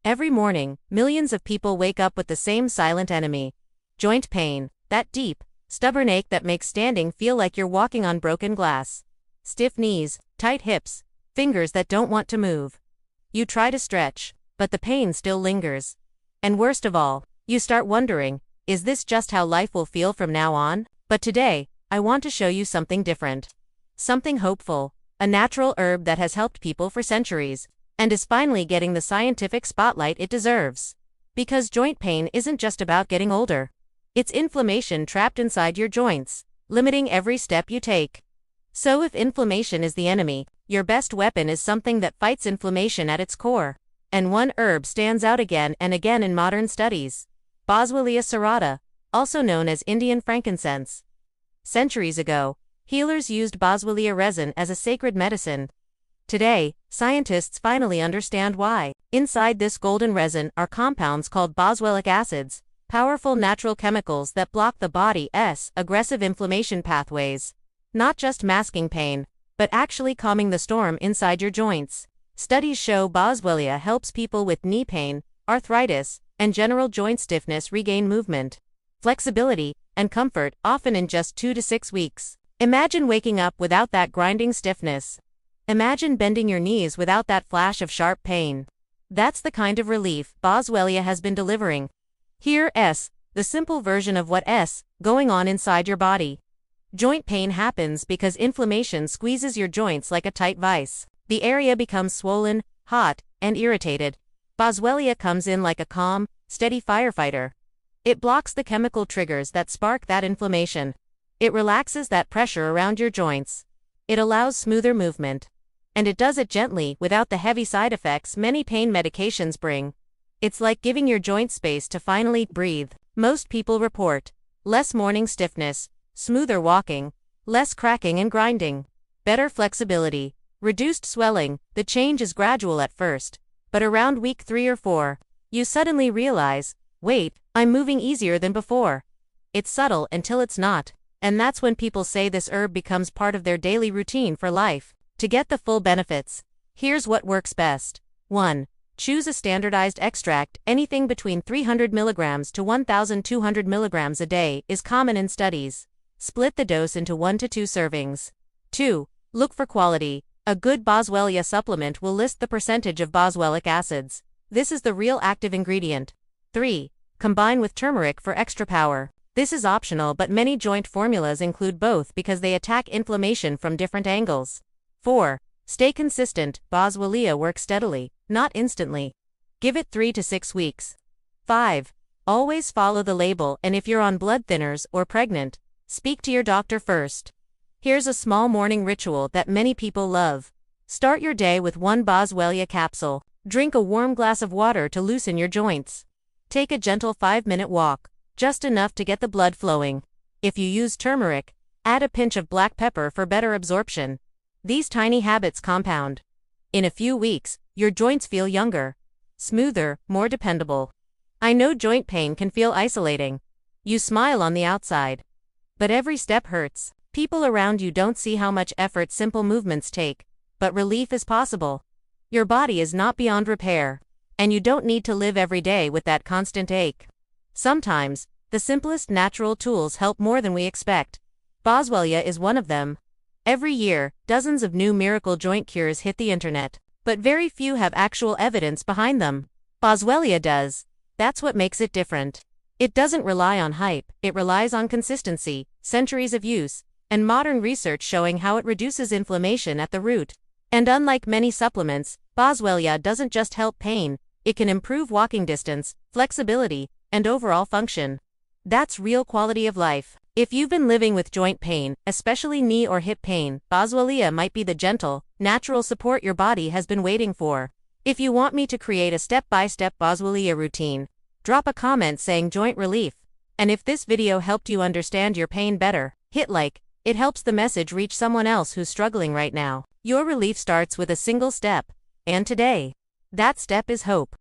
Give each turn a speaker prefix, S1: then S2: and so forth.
S1: Every morning, millions of people wake up with the same silent enemy: joint pain, that deep, stubborn ache that makes standing feel like you're walking on broken glass. Stiff knees, tight hips, fingers that don't want to move. You try to stretch, but the pain still lingers. And worst of all, you start wondering, is this just how life will feel from now on? But today, I want to show you something different. Something hopeful, a natural herb that has helped people for centuries, and is finally getting the scientific spotlight it deserves. Because joint pain isn't just about getting older. It's inflammation trapped inside your joints, limiting every step you take. So if inflammation is the enemy, your best weapon is something that fights inflammation at its core. And one herb stands out again and again in modern studies: Boswellia serrata, also known as Indian frankincense. Centuries ago, healers used Boswellia resin as a sacred medicine. Today, scientists finally understand why. Inside this golden resin are compounds called boswellic acids, powerful natural chemicals that block the body's aggressive inflammation pathways. Not just masking pain, but actually calming the storm inside your joints. Studies show Boswellia helps people with knee pain, arthritis, and general joint stiffness regain movement, flexibility, and comfort, often in just 2 to 6 weeks. Imagine waking up without that grinding stiffness. Imagine bending your knees without that flash of sharp pain. That's the kind of relief Boswellia has been delivering. Here's the simple version of what's going on inside your body. Joint pain happens because inflammation squeezes your joints like a tight vise. The area becomes swollen, hot, and irritated. Boswellia comes in like a calm, steady firefighter. It blocks the chemical triggers that spark that inflammation. It relaxes that pressure around your joints. It allows smoother movement. And it does it gently, without the heavy side effects many pain medications bring. It's like giving your joint space to finally breathe. Most people report less morning stiffness, smoother walking, less cracking and grinding, better flexibility, reduced swelling. The change is gradual at first, but around week 3 or 4, you suddenly realize, wait, I'm moving easier than before. It's subtle until it's not, and that's when people say this herb becomes part of their daily routine for life. To get the full benefits, here's what works best. 1. Choose a standardized extract. Anything between 300 mg to 1,200 mg a day is common in studies. Split the dose into 1 to 2 servings. 2. Look for quality. A good Boswellia supplement will list the percentage of boswellic acids. This is the real active ingredient. 3. Combine with turmeric for extra power. This is optional, but many joint formulas include both because they attack inflammation from different angles. 4. Stay consistent. Boswellia works steadily, not instantly. Give it 3 to 6 weeks. 5. Always follow the label, and if you're on blood thinners or pregnant, speak to your doctor first. Here's a small morning ritual that many people love. Start your day with 1 Boswellia capsule. Drink a warm glass of water to loosen your joints. Take a gentle 5-minute walk, just enough to get the blood flowing. If you use turmeric, add a pinch of black pepper for better absorption. These tiny habits compound. In a few weeks, your joints feel younger, smoother, more dependable. I know joint pain can feel isolating. You smile on the outside, but every step hurts. People around you don't see how much effort simple movements take, but relief is possible. Your body is not beyond repair, and you don't need to live every day with that constant ache. Sometimes, the simplest natural tools help more than we expect. Boswellia is one of them. Every year, dozens of new miracle joint cures hit the internet, but very few have actual evidence behind them. Boswellia does. That's what makes it different. It doesn't rely on hype, it relies on consistency, centuries of use, and modern research showing how it reduces inflammation at the root. And unlike many supplements, Boswellia doesn't just help pain, it can improve walking distance, flexibility, and overall function. That's real quality of life. If you've been living with joint pain, especially knee or hip pain, Boswellia might be the gentle, natural support your body has been waiting for. If you want me to create a step-by-step Boswellia routine, drop a comment saying joint relief. And if this video helped you understand your pain better, hit like. It helps the message reach someone else who's struggling right now. Your relief starts with a single step. And today, that step is hope.